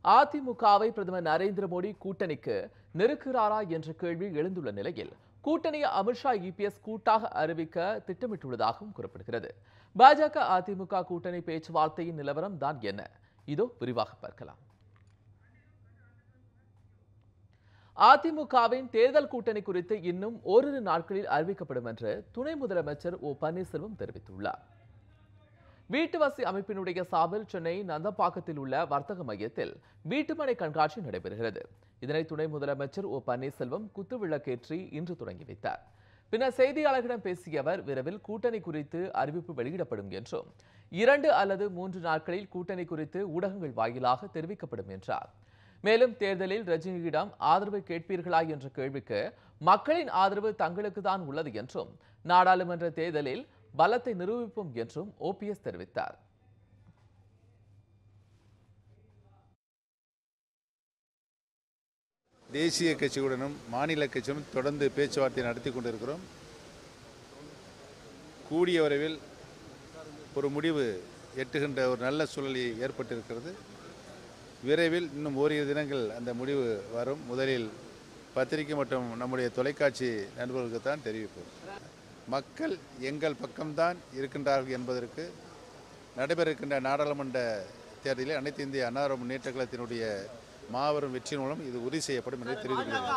அதிமுகவை பிரதமர் நரேந்திர மோடி கூட்டணிக்கு நெருக்குகிறாரா என்ற கேள்வி எழுந்துள்ள நிலையில் கூட்டணியை அமித்ஷா இபிஎஸ் கூட்டாக அறிவிக்க திட்டமிட்டுள்ளதாகவும் கூறப்படுகிறது. பாஜக அதிமுக கூட்டணி பேச்சுவார்த்தையின் நிலவரம் தான் என்ன? இதோ விரிவாக பார்க்கலாம். அதிமுகவின் தேர்தல் கூட்டணி குறித்து இன்னும் ஓரிரு நாட்களில் அறிவிக்கப்படும் என்று துணை முதலமைச்சர் ஓ பன்னீர்செல்வம் தெரிவித்துள்ளார். வீட்டுவசதி அமைப்பினுடைய சார்பில் சென்னை நந்தம்பாக்கத்தில் உள்ள வர்த்தக மையத்தில் வீட்டுமனை கண்காட்சி நடைபெறுகிறது. இதனை துணை முதலமைச்சர் ஓ பன்னீர்செல்வம் குத்துவிளக்கேற்றி இன்று தொடங்கி வைத்தார். பின்னர் செய்தியாளர்களிடம் பேசிய அவர், விரைவில் கூட்டணி குறித்து அறிவிப்பு வெளியிடப்படும் என்றும் 2 அல்லது 3 நாட்களில் கூட்டணி குறித்து ஊடகங்கள் வாயிலாக தெரிவிக்கப்படும் என்றார். மேலும் தேர்தலில் ரஜினியிடம் ஆதரவு கேட்பீர்களா என்ற கேள்விக்கு மக்களின் ஆதரவு தங்களுக்கு தான் உள்ளது என்றும் நாடாளுமன்ற தேர்தலில் பலத்தை நிரூபிப்போம் என்றும் ஓபிஎஸ் தெரிவித்தார். தேசிய கட்சியுடனும் மாநில கட்சியுடனும் தொடர்ந்து பேச்சுவார்த்தை நடத்தி கொண்டிருக்கிறோம். கூடிய விரைவில் ஒரு முடிவு எட்டுகின்ற ஒரு நல்ல சூழல் ஏற்பட்டிருக்கிறது. விரைவில் இன்னும் ஓரிரு தினங்கள் அந்த முடிவு வரும். முதலில் பத்திரிகை மற்றும் நம்முடைய தொலைக்காட்சி நண்பர்களுக்கு தான் தெரிவிப்போம். மக்கள் எங்கள் பக்கம்தான் இருக்கின்றார்கள் என்பதற்கு நடைபெற இருக்கின்ற நாடாளுமன்ற தேர்தலில் அனைத்து இந்திய அண்ணா திராவிட முன்னேற்ற கழகத்தினுடைய மாபெரும் வெற்றி மூலம் இது உறுதி செய்யப்படும் என்று தெரிவித்துள்ளது.